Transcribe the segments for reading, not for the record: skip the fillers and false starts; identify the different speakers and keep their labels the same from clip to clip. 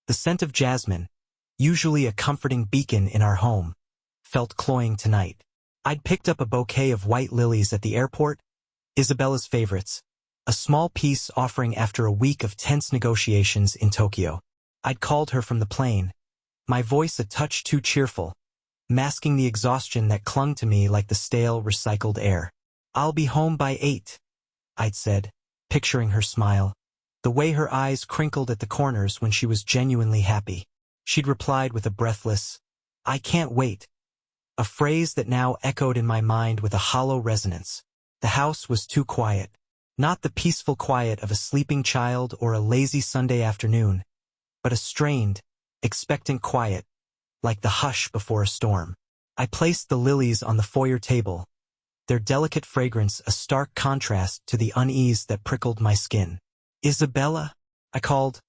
Speaker 1: The scent of jasmine, usually a comforting beacon in our home, felt cloying tonight. I'd picked up a bouquet of white lilies at the airport, Isabella's favorites, a small piece offering after a week of tense negotiations in Tokyo. I'd called her from the plane, my voice a touch too cheerful, masking the exhaustion that clung to me like the stale, recycled air. "I'll be home by 8, I'd said, picturing her smile, the way her eyes crinkled at the corners when she was genuinely happy. She'd replied with a breathless, "I can't wait," a phrase that now echoed in my mind with a hollow resonance. The house was too quiet. Not the peaceful quiet of a sleeping child or a lazy Sunday afternoon, but a strained, expectant quiet, like the hush before a storm. I placed the lilies on the foyer table, their delicate fragrance a stark contrast to the unease that prickled my skin. "Isabella?" I called,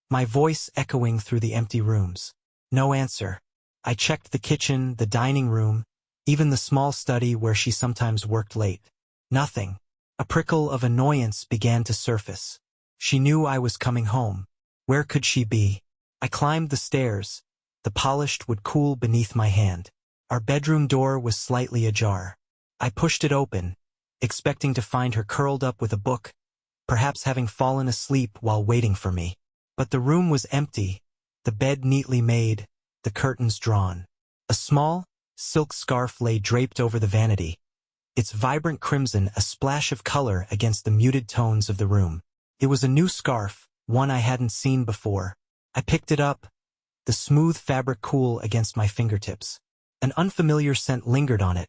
Speaker 1: my voice echoing through the empty rooms. No answer. I checked the kitchen, the dining room, even the small study where she sometimes worked late. Nothing. A prickle of annoyance began to surface. She knew I was coming home. Where could she be? I climbed the stairs. The polished wood cool beneath my hand. Our bedroom door was slightly ajar. I pushed it open, expecting to find her curled up with a book, perhaps having fallen asleep while waiting for me. But the room was empty, the bed neatly made, the curtains drawn. A small, silk scarf lay draped over the vanity, its vibrant crimson a splash of color against the muted tones of the room. It was a new scarf, one I hadn't seen before. I picked it up, the smooth fabric cool against my fingertips. An unfamiliar scent lingered on it,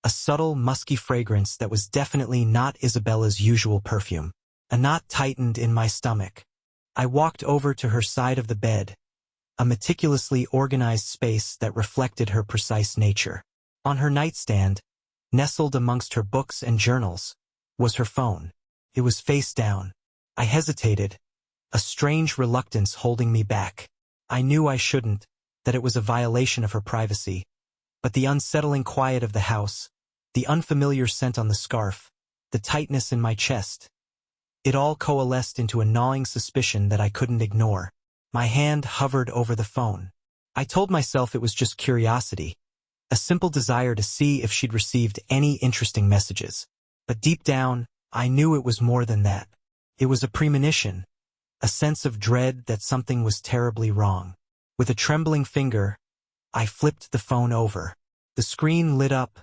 Speaker 1: a subtle, musky fragrance that was definitely not Isabella's usual perfume. A knot tightened in my stomach. I walked over to her side of the bed, a meticulously organized space that reflected her precise nature. On her nightstand, nestled amongst her books and journals, was her phone. It was face down. I hesitated, a strange reluctance holding me back. I knew I shouldn't, that it was a violation of her privacy, but the unsettling quiet of the house, the unfamiliar scent on the scarf, the tightness in my chest, it all coalesced into a gnawing suspicion that I couldn't ignore. My hand hovered over the phone. I told myself it was just curiosity, a simple desire to see if she'd received any interesting messages. But deep down, I knew it was more than that. It was a premonition, a sense of dread that something was terribly wrong. With a trembling finger, I flipped the phone over. The screen lit up,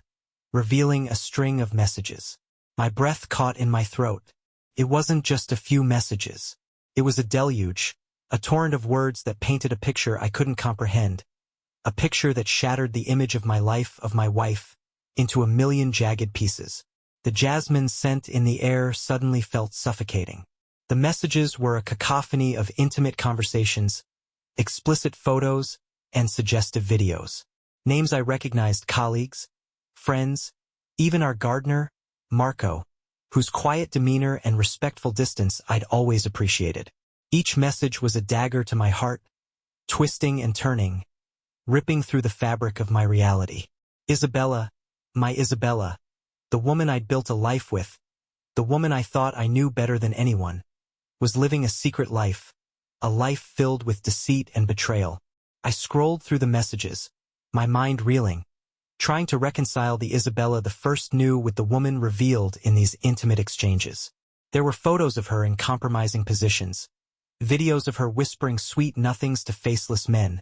Speaker 1: revealing a string of messages. My breath caught in my throat. It wasn't just a few messages. It was a deluge, a torrent of words that painted a picture I couldn't comprehend, a picture that shattered the image of my life, of my wife, into a million jagged pieces. The jasmine scent in the air suddenly felt suffocating. The messages were a cacophony of intimate conversations, explicit photos, and suggestive videos. Names I recognized: colleagues, friends, even our gardener, Marco, whose quiet demeanor and respectful distance I'd always appreciated. Each message was a dagger to my heart, twisting and turning, ripping through the fabric of my reality. Isabella, my Isabella, the woman I'd built a life with, the woman I thought I knew better than anyone, was living a secret life, a life filled with deceit and betrayal. I scrolled through the messages, my mind reeling, trying to reconcile the Isabella the first knew with the woman revealed in these intimate exchanges. There were photos of her in compromising positions, videos of her whispering sweet nothings to faceless men,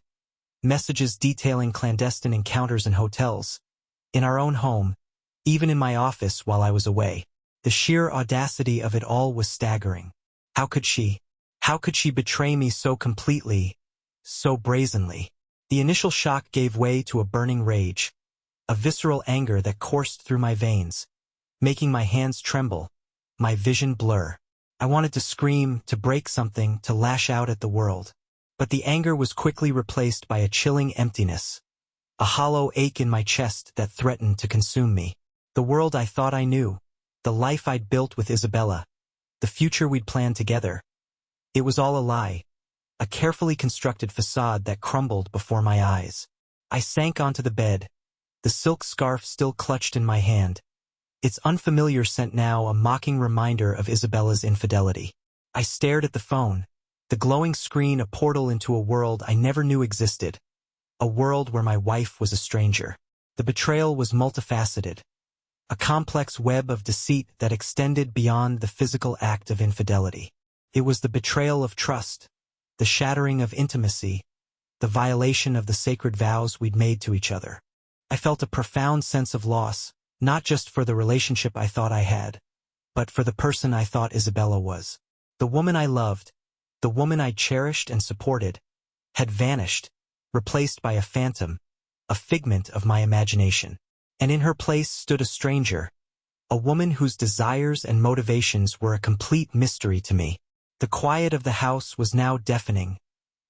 Speaker 1: messages detailing clandestine encounters in hotels, in our own home, even in my office while I was away. The sheer audacity of it all was staggering. How could she betray me so completely, so brazenly? The initial shock gave way to a burning rage, a visceral anger that coursed through my veins, making my hands tremble, my vision blur. I wanted to scream, to break something, to lash out at the world. But the anger was quickly replaced by a chilling emptiness, a hollow ache in my chest that threatened to consume me. The world I thought I knew, the life I'd built with Isabella, the future we'd planned together. It was all a lie, a carefully constructed facade that crumbled before my eyes. I sank onto the bed, the silk scarf still clutched in my hand, its unfamiliar scent now a mocking reminder of Isabella's infidelity. I stared at the phone, The glowing screen a portal into a world I never knew existed, a world where my wife was a stranger. The betrayal was multifaceted, a complex web of deceit that extended beyond the physical act of infidelity. It was the betrayal of trust, the shattering of intimacy, the violation of the sacred vows we'd made to each other. I felt a profound sense of loss, not just for the relationship I thought I had, but for the person I thought Isabella was. The woman I loved, the woman I cherished and supported, had vanished, replaced by a phantom, a figment of my imagination. And in her place stood a stranger, a woman whose desires and motivations were a complete mystery to me. The quiet of the house was now deafening,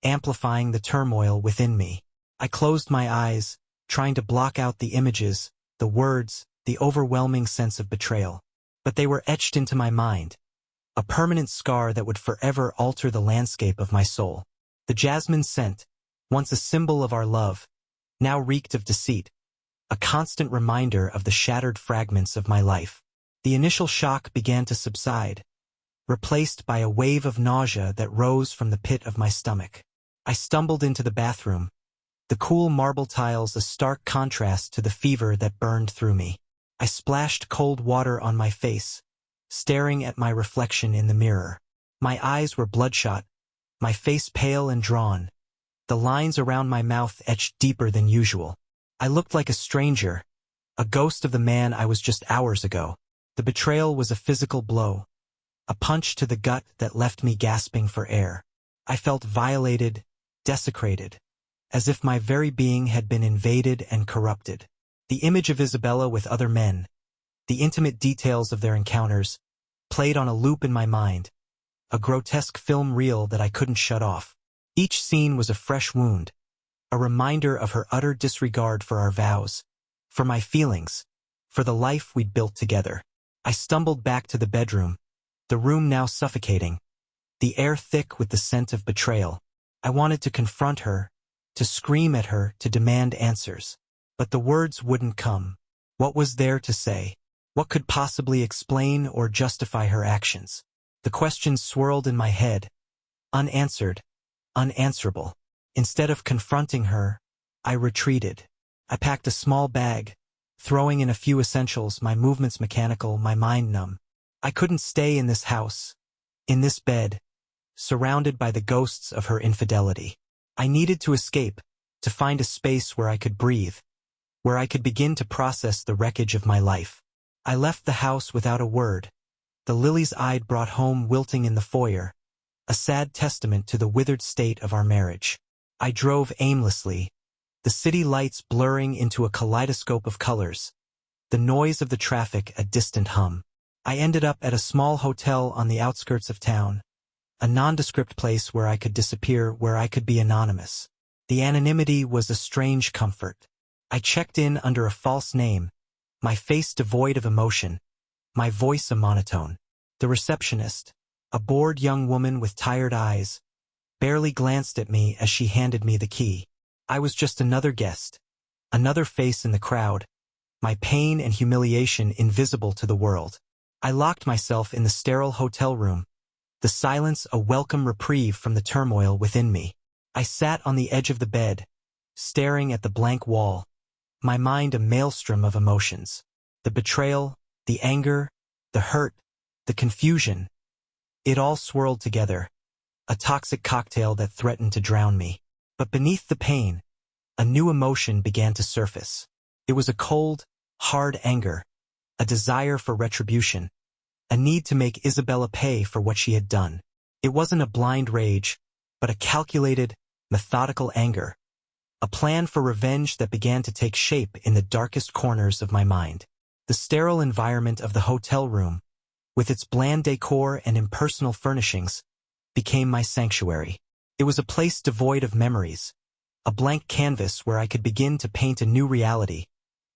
Speaker 1: amplifying the turmoil within me. I closed my eyes, trying to block out the images, the words, the overwhelming sense of betrayal. But they were etched into my mind, a permanent scar that would forever alter the landscape of my soul. The jasmine scent, once a symbol of our love, now reeked of deceit, a constant reminder of the shattered fragments of my life. The initial shock began to subside, replaced by a wave of nausea that rose from the pit of my stomach. I stumbled into the bathroom, the cool marble tiles a stark contrast to the fever that burned through me. I splashed cold water on my face, staring at my reflection in the mirror. My eyes were bloodshot, my face pale and drawn, the lines around my mouth etched deeper than usual. I looked like a stranger, a ghost of the man I was just hours ago. The betrayal was a physical blow, a punch to the gut that left me gasping for air. I felt violated, desecrated, as if my very being had been invaded and corrupted. The image of Isabella with other men, the intimate details of their encounters, played on a loop in my mind, a grotesque film reel that I couldn't shut off. Each scene was a fresh wound, a reminder of her utter disregard for our vows, for my feelings, for the life we'd built together. I stumbled back to the bedroom, the room now suffocating, the air thick with the scent of betrayal. I wanted to confront her, to scream at her, to demand answers. But the words wouldn't come. What was there to say? What could possibly explain or justify her actions? The questions swirled in my head, unanswered, unanswerable. Instead of confronting her, I retreated. I packed a small bag, throwing in a few essentials, my movements mechanical, my mind numb. I couldn't stay in this house, in this bed, surrounded by the ghosts of her infidelity. I needed to escape, to find a space where I could breathe, where I could begin to process the wreckage of my life. I left the house without a word, the lilies I'd brought home wilting in the foyer, a sad testament to the withered state of our marriage. I drove aimlessly, the city lights blurring into a kaleidoscope of colors, the noise of the traffic a distant hum. I ended up at a small hotel on the outskirts of town, a nondescript place where I could disappear, where I could be anonymous. The anonymity was a strange comfort. I checked in under a false name, my face devoid of emotion, my voice a monotone. The receptionist, a bored young woman with tired eyes, barely glanced at me as she handed me the key. I was just another guest, another face in the crowd, my pain and humiliation invisible to the world. I locked myself in the sterile hotel room, the silence a welcome reprieve from the turmoil within me. I sat on the edge of the bed, staring at the blank wall, my mind a maelstrom of emotions. The betrayal, the anger, the hurt, the confusion. It all swirled together, a toxic cocktail that threatened to drown me. But beneath the pain, a new emotion began to surface. It was a cold, hard anger, a desire for retribution, a need to make Isabella pay for what she had done. It wasn't a blind rage, but a calculated, methodical anger, a plan for revenge that began to take shape in the darkest corners of my mind. The sterile environment of the hotel room, with its bland decor and impersonal furnishings, became my sanctuary. It was a place devoid of memories, a blank canvas where I could begin to paint a new reality,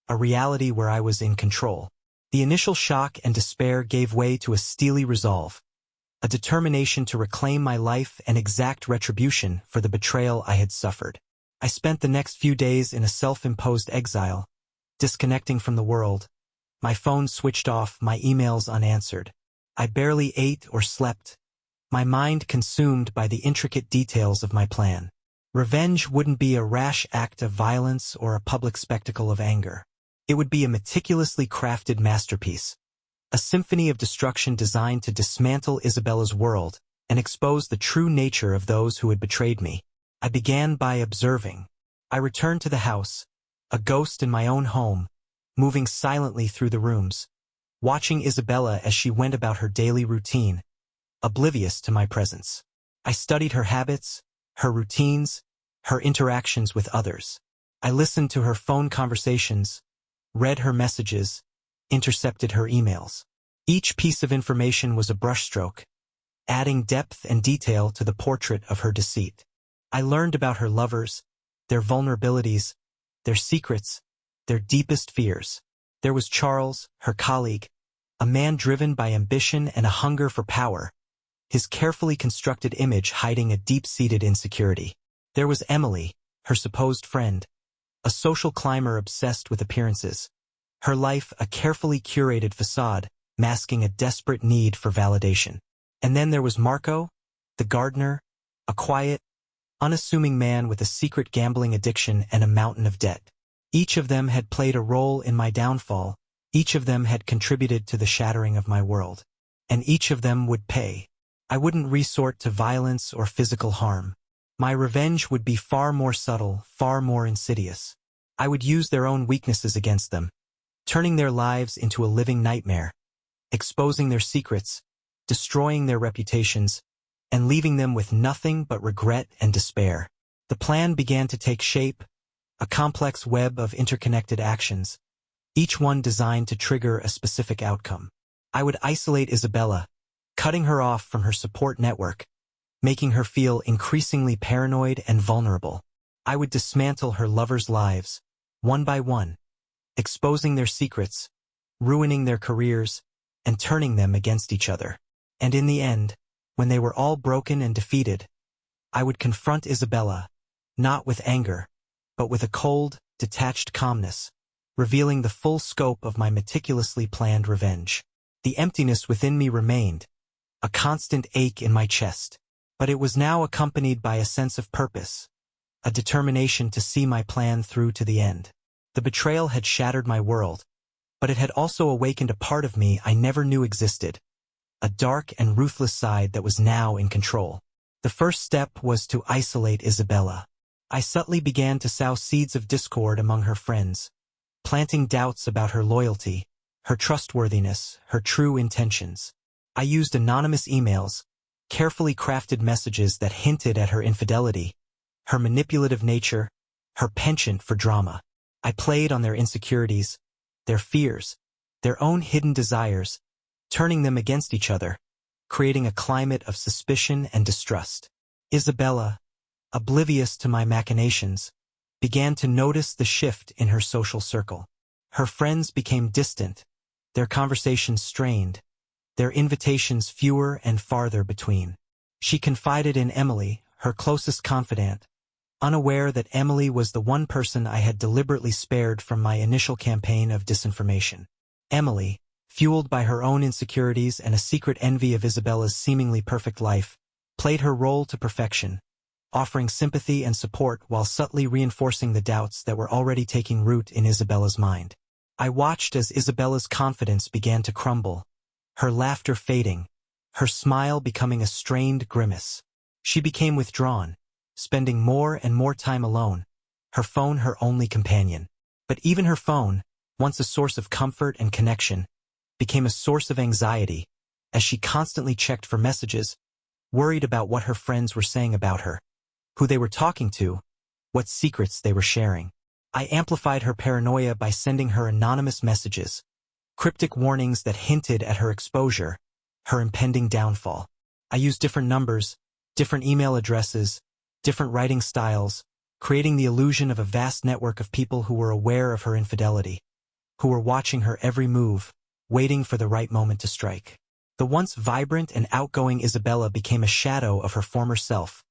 Speaker 1: a reality where I was in control. The initial shock and despair gave way to a steely resolve, a determination to reclaim my life and exact retribution for the betrayal I had suffered. I spent the next few days in a self-imposed exile, disconnecting from the world, my phone switched off, my emails unanswered. I barely ate or slept, my mind consumed by the intricate details of my plan. Revenge wouldn't be a rash act of violence or a public spectacle of anger. It would be a meticulously crafted masterpiece, a symphony of destruction designed to dismantle Isabella's world and expose the true nature of those who had betrayed me. I began by observing. I returned to the house, a ghost in my own home, moving silently through the rooms, watching Isabella as she went about her daily routine, oblivious to my presence. I studied her habits, her routines, her interactions with others. I listened to her phone conversations, read her messages, intercepted her emails. Each piece of information was a brushstroke, adding depth and detail to the portrait of her deceit. I learned about her lovers, their vulnerabilities, their secrets, their deepest fears. There was Charles, her colleague, a man driven by ambition and a hunger for power, his carefully constructed image hiding a deep-seated insecurity. There was Emily, her supposed friend, a social climber obsessed with appearances. Her life a carefully curated facade, masking a desperate need for validation. And then there was Marco, the gardener, a quiet, unassuming man with a secret gambling addiction and a mountain of debt. Each of them had played a role in my downfall, each of them had contributed to the shattering of my world. And each of them would pay. I wouldn't resort to violence or physical harm. My revenge would be far more subtle, far more insidious. I would use their own weaknesses against them, turning their lives into a living nightmare, exposing their secrets, destroying their reputations, and leaving them with nothing but regret and despair. The plan began to take shape, a complex web of interconnected actions, each one designed to trigger a specific outcome. I would isolate Isabella, cutting her off from her support network, making her feel increasingly paranoid and vulnerable. I would dismantle her lovers' lives, one by one, exposing their secrets, ruining their careers, and turning them against each other. And in the end, when they were all broken and defeated, I would confront Isabella, not with anger, but with a cold, detached calmness, revealing the full scope of my meticulously planned revenge. The emptiness within me remained, a constant ache in my chest, but it was now accompanied by a sense of purpose, a determination to see my plan through to the end. The betrayal had shattered my world, but it had also awakened a part of me I never knew existed, a dark and ruthless side that was now in control. The first step was to isolate Isabella. I subtly began to sow seeds of discord among her friends, planting doubts about her loyalty, her trustworthiness, her true intentions. I used anonymous emails, carefully crafted messages that hinted at her infidelity, her manipulative nature, her penchant for drama. I played on their insecurities, their fears, their own hidden desires, turning them against each other, creating a climate of suspicion and distrust. Isabella, oblivious to my machinations, began to notice the shift in her social circle. Her friends became distant, their conversations strained, their invitations fewer and farther between. She confided in Emily, her closest confidant, unaware that Emily was the one person I had deliberately spared from my initial campaign of disinformation. Emily, fueled by her own insecurities and a secret envy of Isabella's seemingly perfect life, played her role to perfection, offering sympathy and support while subtly reinforcing the doubts that were already taking root in Isabella's mind. I watched as Isabella's confidence began to crumble, her laughter fading, her smile becoming a strained grimace. She became withdrawn, spending more and more time alone, her phone her only companion. But even her phone, once a source of comfort and connection, became a source of anxiety, as she constantly checked for messages, worried about what her friends were saying about her, who they were talking to, what secrets they were sharing. I amplified her paranoia by sending her anonymous messages, cryptic warnings that hinted at her exposure, her impending downfall. I used different numbers, different email addresses, different writing styles, creating the illusion of a vast network of people who were aware of her infidelity, who were watching her every move, waiting for the right moment to strike. The once vibrant and outgoing Isabella became a shadow of her former self,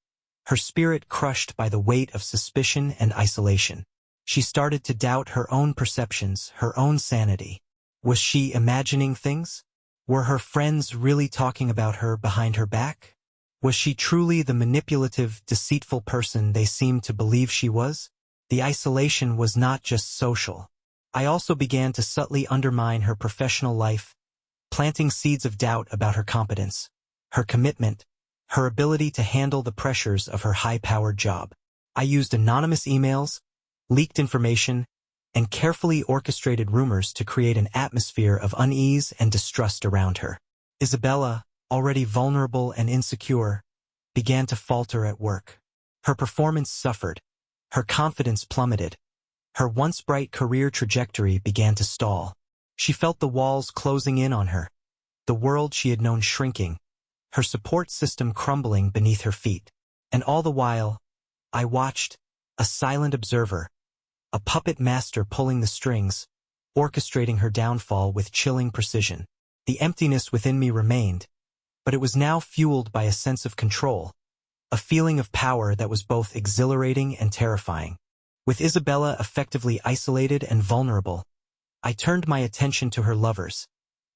Speaker 1: her spirit crushed by the weight of suspicion and isolation. She started to doubt her own perceptions, her own sanity. Was she imagining things? Were her friends really talking about her behind her back? Was she truly the manipulative, deceitful person they seemed to believe she was? The isolation was not just social. I also began to subtly undermine her professional life, planting seeds of doubt about her competence, her commitment, her ability to handle the pressures of her high-powered job. I used anonymous emails, leaked information, and carefully orchestrated rumors to create an atmosphere of unease and distrust around her. Isabella, already vulnerable and insecure, began to falter at work. Her performance suffered, her confidence plummeted, her once bright career trajectory began to stall. She felt the walls closing in on her, the world she had known shrinking, her support system crumbling beneath her feet. And all the while, I watched, a silent observer, a puppet master pulling the strings, orchestrating her downfall with chilling precision. The emptiness within me remained, but it was now fueled by a sense of control, a feeling of power that was both exhilarating and terrifying. With Isabella effectively isolated and vulnerable, I turned my attention to her lovers,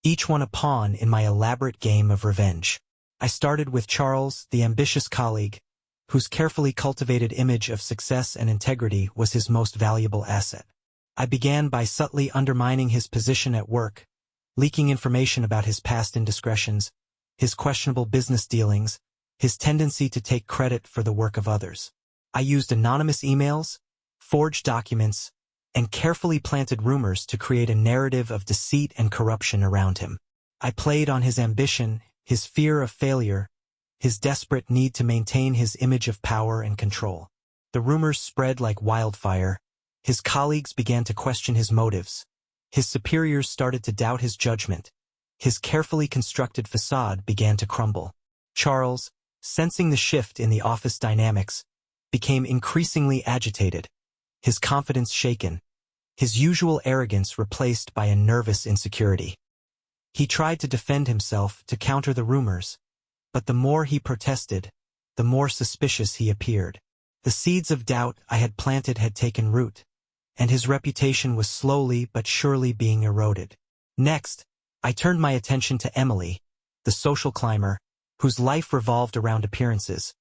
Speaker 1: each one a pawn in my elaborate game of revenge. I started with Charles, the ambitious colleague, whose carefully cultivated image of success and integrity was his most valuable asset. I began by subtly undermining his position at work, leaking information about his past indiscretions, his questionable business dealings, his tendency to take credit for the work of others. I used anonymous emails, forged documents, and carefully planted rumors to create a narrative of deceit and corruption around him. I played on his ambition, his fear of failure, his desperate need to maintain his image of power and control. The rumors spread like wildfire. His colleagues began to question his motives. His superiors started to doubt his judgment. His carefully constructed facade began to crumble. Charles, sensing the shift in the office dynamics, became increasingly agitated, his confidence shaken, his usual arrogance replaced by a nervous insecurity. He tried to defend himself, to counter the rumors, but the more he protested, the more suspicious he appeared. The seeds of doubt I had planted had taken root, and his reputation was slowly but surely being eroded. Next, I turned my attention to Emily, the social climber, whose life revolved around appearances.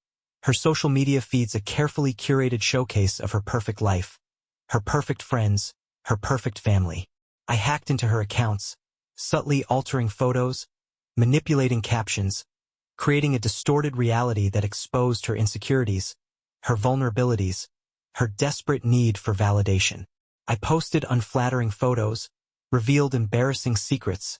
Speaker 1: Her social media feeds a carefully curated showcase of her perfect life, her perfect friends, her perfect family. I hacked into her accounts, subtly altering photos, manipulating captions, creating a distorted reality that exposed her insecurities, her vulnerabilities, her desperate need for validation. I posted unflattering photos, revealed embarrassing secrets,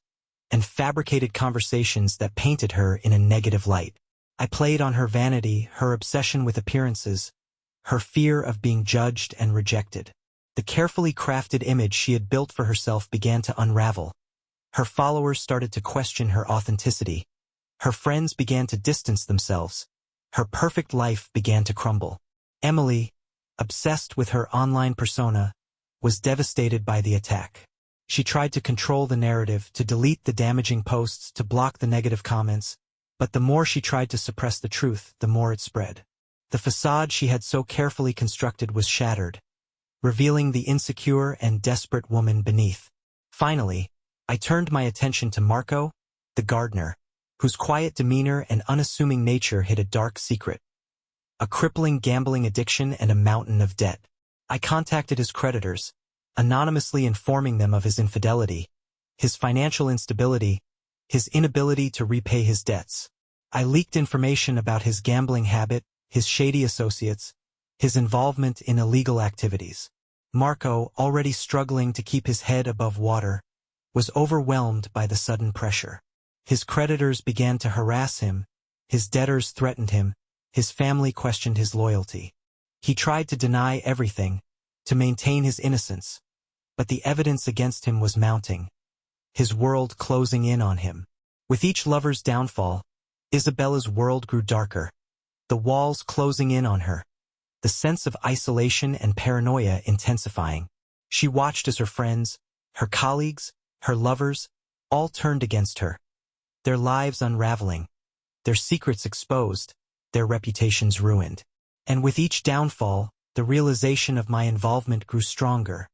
Speaker 1: and fabricated conversations that painted her in a negative light. I played on her vanity, her obsession with appearances, her fear of being judged and rejected. The carefully crafted image she had built for herself began to unravel. Her followers started to question her authenticity. Her friends began to distance themselves. Her perfect life began to crumble. Emily, obsessed with her online persona, was devastated by the attack. She tried to control the narrative, to delete the damaging posts, to block the negative comments, but the more she tried to suppress the truth, the more it spread. The facade she had so carefully constructed was shattered, revealing the insecure and desperate woman beneath. Finally, I turned my attention to Marco, the gardener, whose quiet demeanor and unassuming nature hid a dark secret, a crippling gambling addiction and a mountain of debt. I contacted his creditors, anonymously informing them of his infidelity, his financial instability, his inability to repay his debts. I leaked information about his gambling habit, his shady associates, his involvement in illegal activities. Marco, already struggling to keep his head above water, was overwhelmed by the sudden pressure. His creditors began to harass him, his debtors threatened him, his family questioned his loyalty. He tried to deny everything, to maintain his innocence, but the evidence against him was mounting, his world closing in on him. With each lover's downfall, Isabella's world grew darker, the walls closing in on her, the sense of isolation and paranoia intensifying. She watched as her friends, her colleagues, her lovers, all turned against her, their lives unraveling, their secrets exposed, their reputations ruined. And with each downfall, the realization of my involvement grew stronger,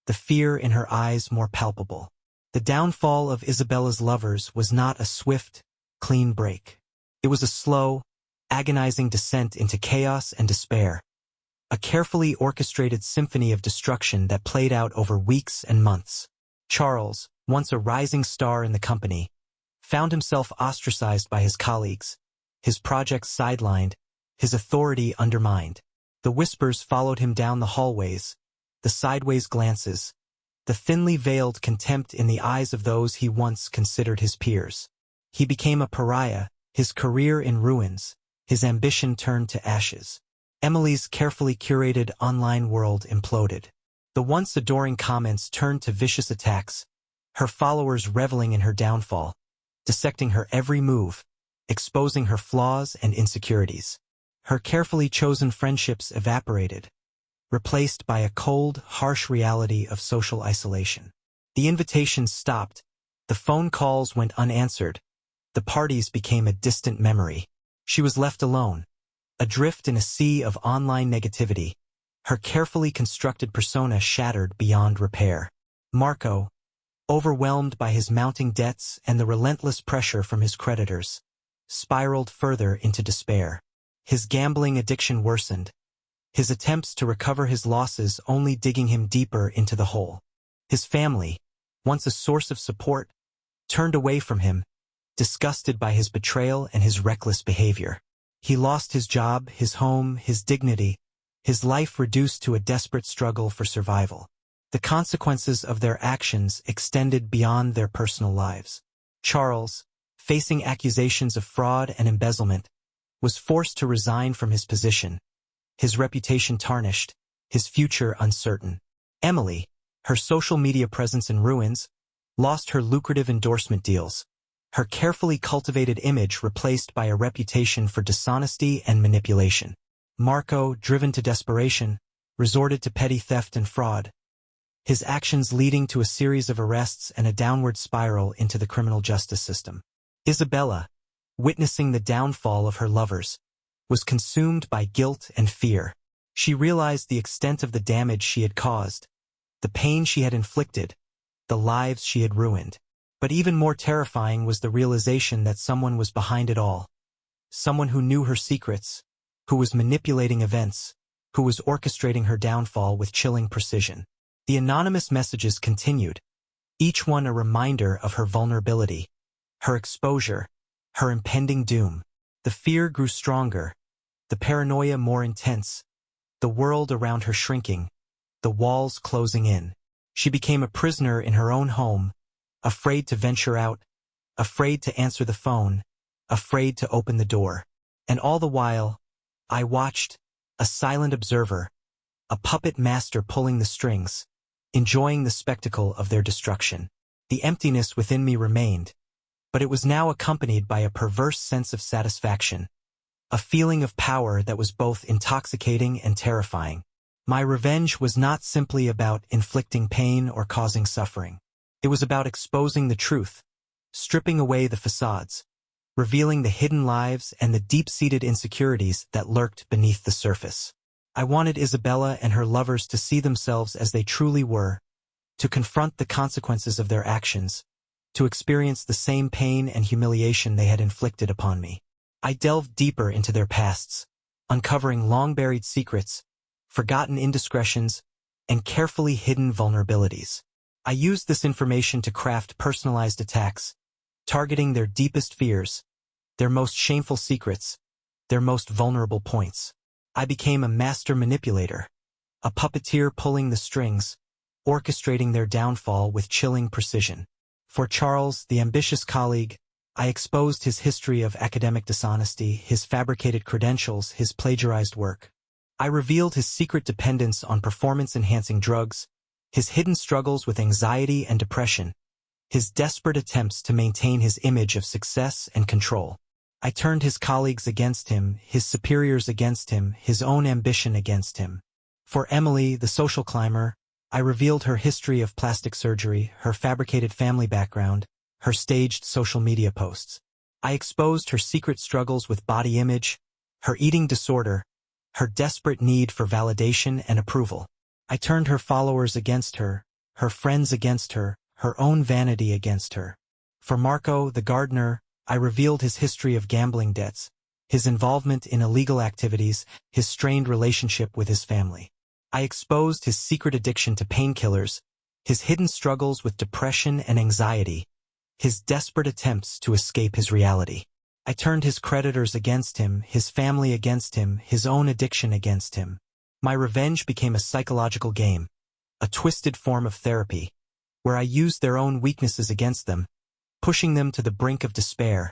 Speaker 1: the fear in her eyes more palpable. The downfall of Isabella's lovers was not a swift, clean break. It was a slow, agonizing descent into chaos and despair. A carefully orchestrated symphony of destruction that played out over weeks and months. Charles, once a rising star in the company, found himself ostracized by his colleagues, his projects sidelined, his authority undermined. The whispers followed him down the hallways, the sideways glances, the thinly veiled contempt in the eyes of those he once considered his peers. He became a pariah, his career in ruins, his ambition turned to ashes. Emily's carefully curated online world imploded. The once adoring comments turned to vicious attacks, her followers reveling in her downfall, dissecting her every move, exposing her flaws and insecurities. Her carefully chosen friendships evaporated, replaced by a cold, harsh reality of social isolation. The invitations stopped, the phone calls went unanswered, the parties became a distant memory. She was left alone, adrift in a sea of online negativity, her carefully constructed persona shattered beyond repair. Marco, overwhelmed by his mounting debts and the relentless pressure from his creditors, spiraled further into despair. His gambling addiction worsened, his attempts to recover his losses only digging him deeper into the hole. His family, once a source of support, turned away from him, disgusted by his betrayal and his reckless behavior. He lost his job, his home, his dignity, his life reduced to a desperate struggle for survival. The consequences of their actions extended beyond their personal lives. Charles, facing accusations of fraud and embezzlement, was forced to resign from his position, his reputation tarnished, his future uncertain. Emily, her social media presence in ruins, lost her lucrative endorsement deals, her carefully cultivated image replaced by a reputation for dishonesty and manipulation. Marco, driven to desperation, resorted to petty theft and fraud, his actions leading to a series of arrests and a downward spiral into the criminal justice system. Isabella, witnessing the downfall of her lovers, was consumed by guilt and fear. She realized the extent of the damage she had caused, the pain she had inflicted, the lives she had ruined. But even more terrifying was the realization that someone was behind it all. Someone who knew her secrets, who was manipulating events, who was orchestrating her downfall with chilling precision. The anonymous messages continued, each one a reminder of her vulnerability, her exposure, her impending doom. The fear grew stronger, the paranoia more intense, the world around her shrinking, the walls closing in. She became a prisoner in her own home, afraid to venture out, afraid to answer the phone, afraid to open the door. And all the while, I watched, a silent observer, a puppet master pulling the strings, enjoying the spectacle of their destruction. The emptiness within me remained, but it was now accompanied by a perverse sense of satisfaction, a feeling of power that was both intoxicating and terrifying. My revenge was not simply about inflicting pain or causing suffering. It was about exposing the truth, stripping away the facades, revealing the hidden lives and the deep-seated insecurities that lurked beneath the surface. I wanted Isabella and her lovers to see themselves as they truly were, to confront the consequences of their actions, to experience the same pain and humiliation they had inflicted upon me. I delved deeper into their pasts, uncovering long-buried secrets, forgotten indiscretions, and carefully hidden vulnerabilities. I used this information to craft personalized attacks, targeting their deepest fears, their most shameful secrets, their most vulnerable points. I became a master manipulator, a puppeteer pulling the strings, orchestrating their downfall with chilling precision. For Charles, the ambitious colleague, I exposed his history of academic dishonesty, his fabricated credentials, his plagiarized work. I revealed his secret dependence on performance-enhancing drugs, his hidden struggles with anxiety and depression, his desperate attempts to maintain his image of success and control. I turned his colleagues against him, his superiors against him, his own ambition against him. For Emily, the social climber, I revealed her history of plastic surgery, her fabricated family background, her staged social media posts. I exposed her secret struggles with body image, her eating disorder, her desperate need for validation and approval. I turned her followers against her, her friends against her, her own vanity against her. For Marco, the gardener, I revealed his history of gambling debts, his involvement in illegal activities, his strained relationship with his family. I exposed his secret addiction to painkillers, his hidden struggles with depression and anxiety, his desperate attempts to escape his reality. I turned his creditors against him, his family against him, his own addiction against him. My revenge became a psychological game, a twisted form of therapy, where I used their own weaknesses against them, pushing them to the brink of despair,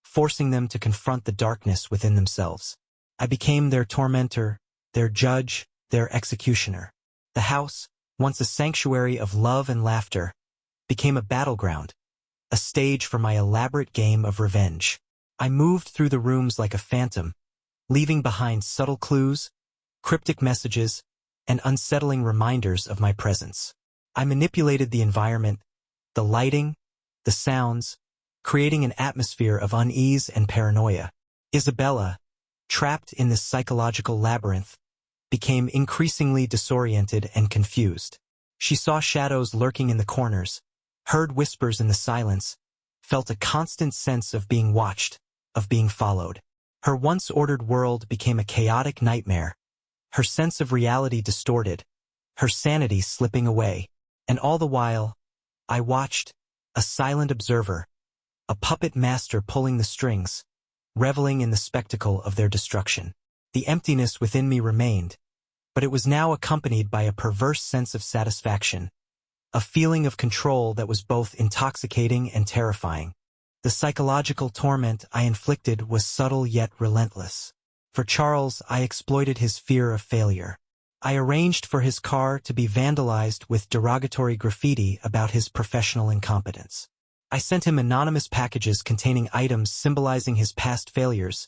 Speaker 1: forcing them to confront the darkness within themselves. I became their tormentor, their judge, their executioner. The house, once a sanctuary of love and laughter, became a battleground, a stage for my elaborate game of revenge. I moved through the rooms like a phantom, leaving behind subtle clues, cryptic messages, and unsettling reminders of my presence. I manipulated the environment, the lighting, the sounds, creating an atmosphere of unease and paranoia. Isabella, trapped in this psychological labyrinth, became increasingly disoriented and confused. She saw shadows lurking in the corners, heard whispers in the silence, felt a constant sense of being watched, of being followed. Her once ordered world became a chaotic nightmare, her sense of reality distorted, her sanity slipping away. And all the while, I watched, a silent observer, a puppet master pulling the strings, reveling in the spectacle of their destruction. The emptiness within me remained, but it was now accompanied by a perverse sense of satisfaction, a feeling of control that was both intoxicating and terrifying. The psychological torment I inflicted was subtle yet relentless. For Charles, I exploited his fear of failure. I arranged for his car to be vandalized with derogatory graffiti about his professional incompetence. I sent him anonymous packages containing items symbolizing his past failures,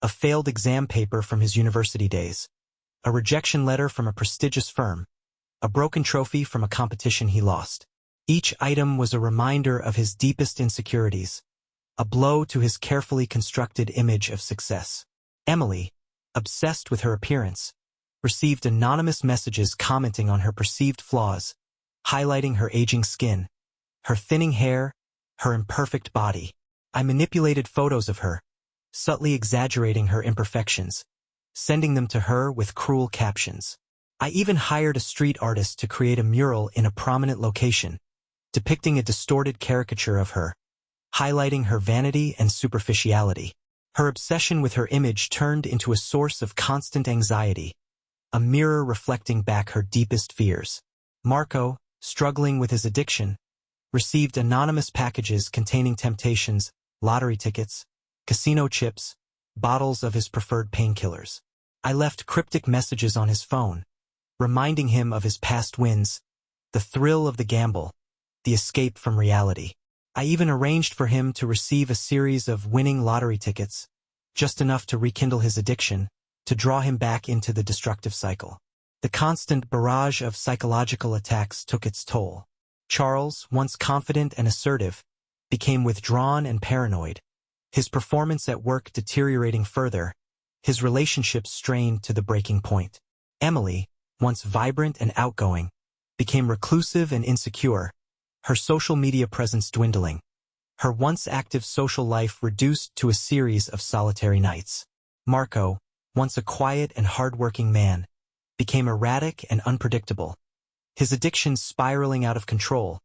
Speaker 1: a failed exam paper from his university days, a rejection letter from a prestigious firm, a broken trophy from a competition he lost. Each item was a reminder of his deepest insecurities, a blow to his carefully constructed image of success. Emily, obsessed with her appearance, received anonymous messages commenting on her perceived flaws, highlighting her aging skin, her thinning hair, her imperfect body. I manipulated photos of her, subtly exaggerating her imperfections, sending them to her with cruel captions. I even hired a street artist to create a mural in a prominent location, depicting a distorted caricature of her, highlighting her vanity and superficiality. Her obsession with her image turned into a source of constant anxiety, a mirror reflecting back her deepest fears. Marco, struggling with his addiction, received anonymous packages containing temptations, lottery tickets, casino chips, bottles of his preferred painkillers. I left cryptic messages on his phone, reminding him of his past wins, the thrill of the gamble, the escape from reality. I even arranged for him to receive a series of winning lottery tickets, just enough to rekindle his addiction, to draw him back into the destructive cycle. The constant barrage of psychological attacks took its toll. Charles, once confident and assertive, became withdrawn and paranoid, his performance at work deteriorating further, his relationships strained to the breaking point. Emily, once vibrant and outgoing, became reclusive and insecure, her social media presence dwindling, her once active social life reduced to a series of solitary nights. Marco, once a quiet and hard-working man, became erratic and unpredictable, his addictions spiraling out of control,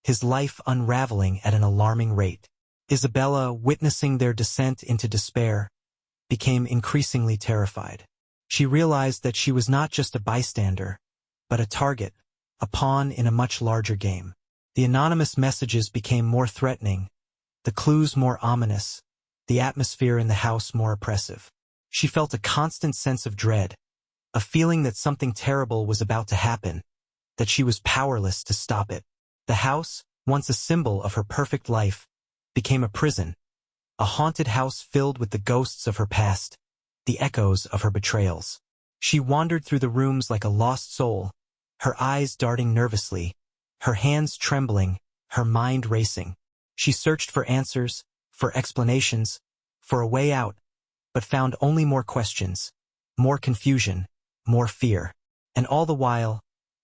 Speaker 1: his life unraveling at an alarming rate. Isabella, witnessing their descent into despair, became increasingly terrified. She realized that she was not just a bystander, but a target, a pawn in a much larger game. The anonymous messages became more threatening, the clues more ominous, the atmosphere in the house more oppressive. She felt a constant sense of dread, a feeling that something terrible was about to happen, that she was powerless to stop it. The house, once a symbol of her perfect life, became a prison, a haunted house filled with the ghosts of her past, the echoes of her betrayals. She wandered through the rooms like a lost soul, her eyes darting nervously, her hands trembling, her mind racing. She searched for answers, for explanations, for a way out, but found only more questions, more confusion, more fear. And all the while,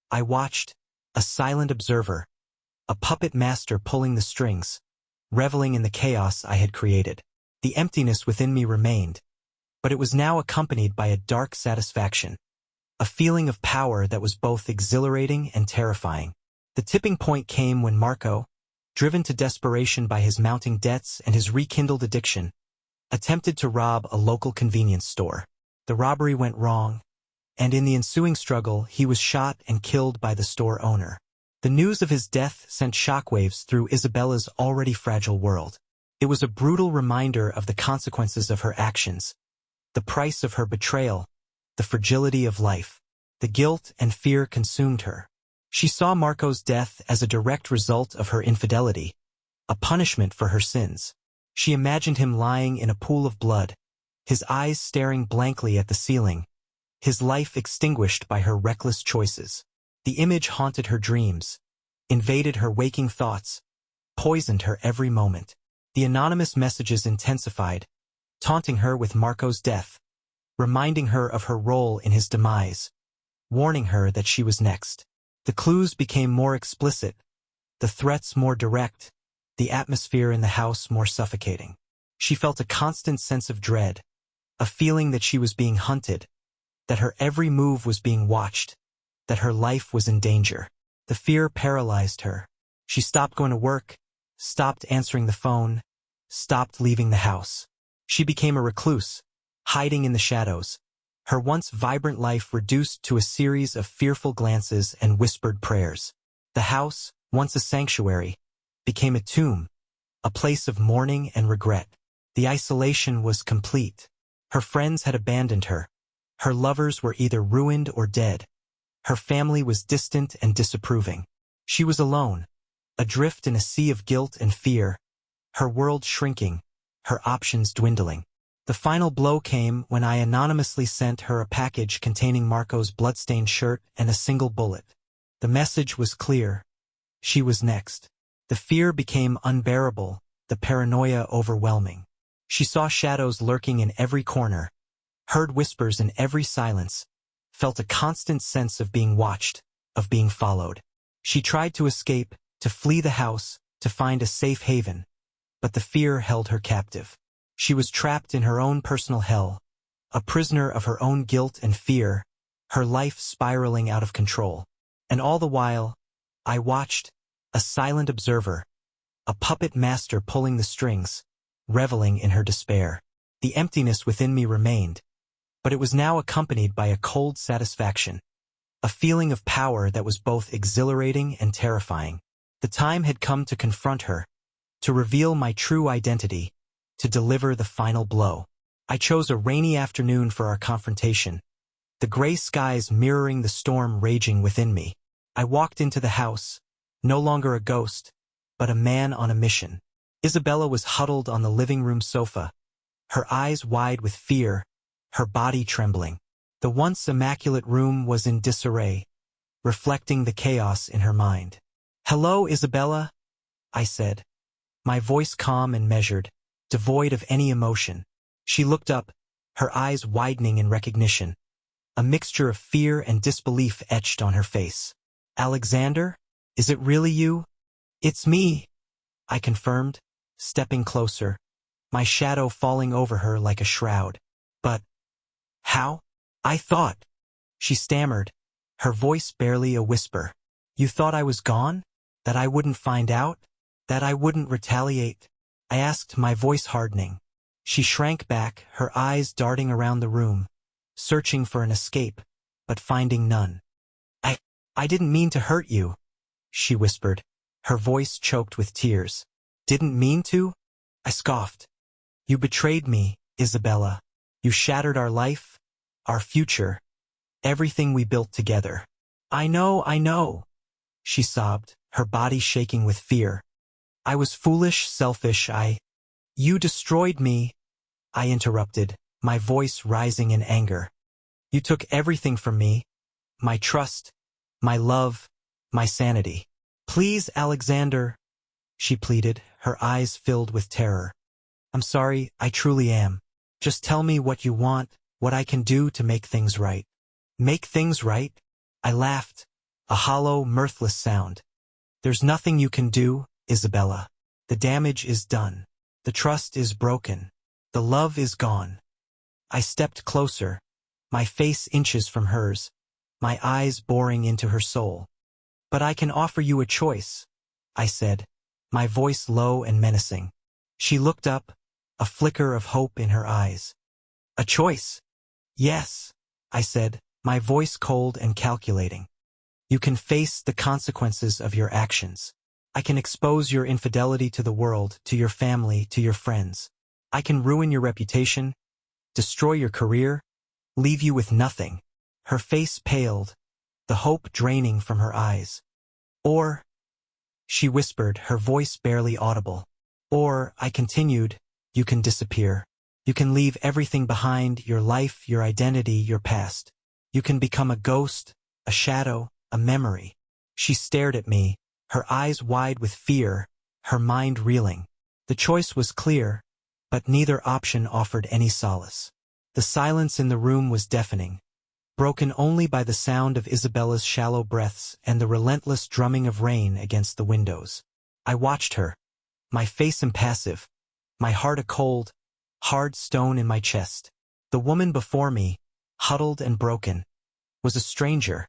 Speaker 1: I watched, a silent observer, a puppet master pulling the strings, reveling in the chaos I had created. The emptiness within me remained, but it was now accompanied by a dark satisfaction, a feeling of power that was both exhilarating and terrifying. The tipping point came when Marco, driven to desperation by his mounting debts and his rekindled addiction, attempted to rob a local convenience store. The robbery went wrong, and in the ensuing struggle he was shot and killed by the store owner. The news of his death sent shockwaves through Isabella's already fragile world. It was a brutal reminder of the consequences of her actions, the price of her betrayal, the fragility of life. The guilt and fear consumed her. She saw Marco's death as a direct result of her infidelity, a punishment for her sins. She imagined him lying in a pool of blood, his eyes staring blankly at the ceiling, his life extinguished by her reckless choices. The image haunted her dreams, invaded her waking thoughts, poisoned her every moment. The anonymous messages intensified, taunting her with Marco's death, reminding her of her role in his demise, warning her that she was next. The clues became more explicit, the threats more direct, the atmosphere in the house more suffocating. She felt a constant sense of dread, a feeling that she was being hunted, that her every move was being watched, that her life was in danger. The fear paralyzed her. She stopped going to work, stopped answering the phone, stopped leaving the house. She became a recluse, hiding in the shadows, her once vibrant life reduced to a series of fearful glances and whispered prayers. The house, once a sanctuary, became a tomb, a place of mourning and regret. The isolation was complete. Her friends had abandoned her. Her lovers were either ruined or dead. Her family was distant and disapproving. She was alone, adrift in a sea of guilt and fear, her world shrinking, her options dwindling. The final blow came when I anonymously sent her a package containing Marco's bloodstained shirt and a single bullet. The message was clear. She was next. The fear became unbearable, the paranoia overwhelming. She saw shadows lurking in every corner, heard whispers in every silence, felt a constant sense of being watched, of being followed. She tried to escape, to flee the house, to find a safe haven, but the fear held her captive. She was trapped in her own personal hell, a prisoner of her own guilt and fear, her life spiraling out of control. And all the while, I watched, a silent observer, a puppet master pulling the strings, reveling in her despair. The emptiness within me remained, but it was now accompanied by a cold satisfaction, a feeling of power that was both exhilarating and terrifying. The time had come to confront her, to reveal my true identity, to deliver the final blow. I chose a rainy afternoon for our confrontation, the gray skies mirroring the storm raging within me. I walked into the house, no longer a ghost, but a man on a mission. Isabella was huddled on the living room sofa, her eyes wide with fear, her body trembling. The once immaculate room was in disarray, reflecting the chaos in her mind. "Hello, Isabella," I said, my voice calm and measured, devoid of any emotion. She looked up, her eyes widening in recognition, a mixture of fear and disbelief etched on her face. "Alexander? Is it really you?" "It's me," I confirmed, stepping closer, my shadow falling over her like a shroud. "But how? I thought," she stammered, her voice barely a whisper. "You thought I was gone? That I wouldn't find out? That I wouldn't retaliate?" I asked, my voice hardening. She shrank back, her eyes darting around the room, searching for an escape, but finding none. I didn't mean to hurt you," she whispered, her voice choked with tears. "Didn't mean to?" I scoffed. "You betrayed me, Isabella. You shattered our life, our future, everything we built together." I know," she sobbed, her body shaking with fear. "I was foolish, selfish, You destroyed me," I interrupted, my voice rising in anger. "You took everything from me, my trust, my love, my sanity." "Please, Alexander," she pleaded, her eyes filled with terror. "I'm sorry, I truly am. Just tell me what you want, what I can do to make things right." "Make things right?" I laughed, a hollow, mirthless sound. "There's nothing you can do, Isabella. The damage is done. The trust is broken. The love is gone. I stepped closer, my face inches from hers, my eyes boring into her soul. "But I can offer you a choice," I said, my voice low and menacing. She looked up, a flicker of hope in her eyes. "A choice?" "Yes," I said, my voice cold and calculating. "You can face the consequences of your actions. I can expose your infidelity to the world, to your family, to your friends. I can ruin your reputation, destroy your career, leave you with nothing." Her face paled, the hope draining from her eyes. "Or," she whispered, her voice barely audible. "Or," I continued, "you can disappear. You can leave everything behind, your life, your identity, your past. You can become a ghost, a shadow, a memory." She stared at me, her eyes wide with fear, her mind reeling. The choice was clear, but neither option offered any solace. The silence in the room was deafening, broken only by the sound of Isabella's shallow breaths and the relentless drumming of rain against the windows. I watched her, my face impassive, my heart a cold, hard stone in my chest. The woman before me, huddled and broken, was a stranger,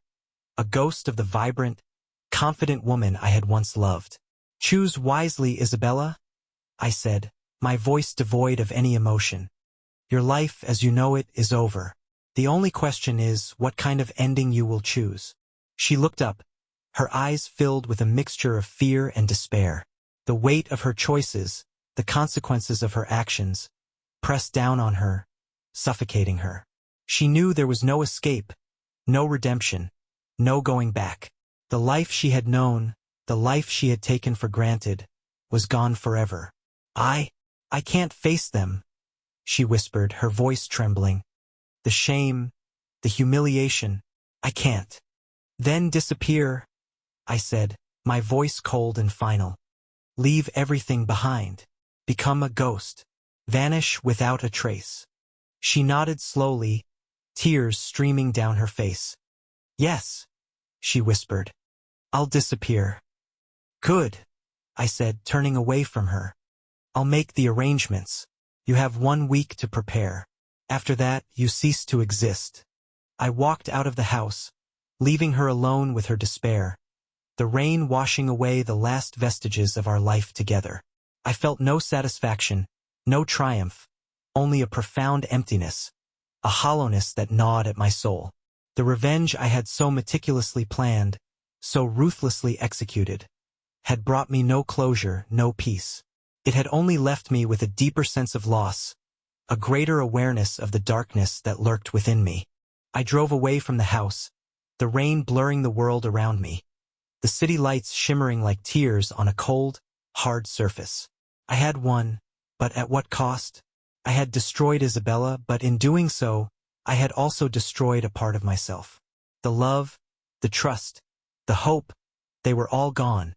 Speaker 1: a ghost of the vibrant, confident woman I had once loved. "Choose wisely, Isabella," I said, my voice devoid of any emotion. "Your life as you know it is over. The only question is what kind of ending you will choose." She looked up, her eyes filled with a mixture of fear and despair. The weight of her choices, the consequences of her actions, pressed down on her, suffocating her. She knew there was no escape, no redemption, no going back. The life she had known, the life she had taken for granted, was gone forever. I can't face them," she whispered, her voice trembling. "The shame, the humiliation, I can't." "Then disappear," I said, my voice cold and final. "Leave everything behind. Become a ghost. Vanish without a trace." She nodded slowly, tears streaming down her face. "Yes," she whispered. "I'll disappear." "Good," I said, turning away from her. "I'll make the arrangements. You have 1 week to prepare. After that, you cease to exist." I walked out of the house, leaving her alone with her despair, the rain washing away the last vestiges of our life together. I felt no satisfaction, no triumph, only a profound emptiness, a hollowness that gnawed at my soul. The revenge I had so meticulously planned, so ruthlessly executed, had brought me no closure, no peace. It had only left me with a deeper sense of loss, a greater awareness of the darkness that lurked within me. I drove away from the house, the rain blurring the world around me, the city lights shimmering like tears on a cold, hard surface. I had won, but at what cost? I had destroyed Isabella, but in doing so, I had also destroyed a part of myself. The love, the trust, the hope, they were all gone,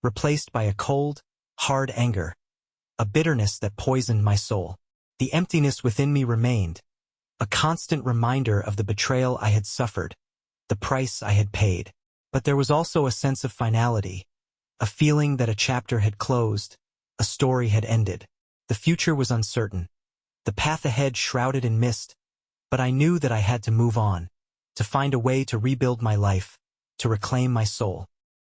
Speaker 1: replaced by a cold, hard anger, a bitterness that poisoned my soul. The emptiness within me remained, a constant reminder of the betrayal I had suffered, the price I had paid. But there was also a sense of finality, a feeling that a chapter had closed, a story had ended. The future was uncertain, the path ahead shrouded in mist, but I knew that I had to move on, to find a way to rebuild my life, to reclaim my soul.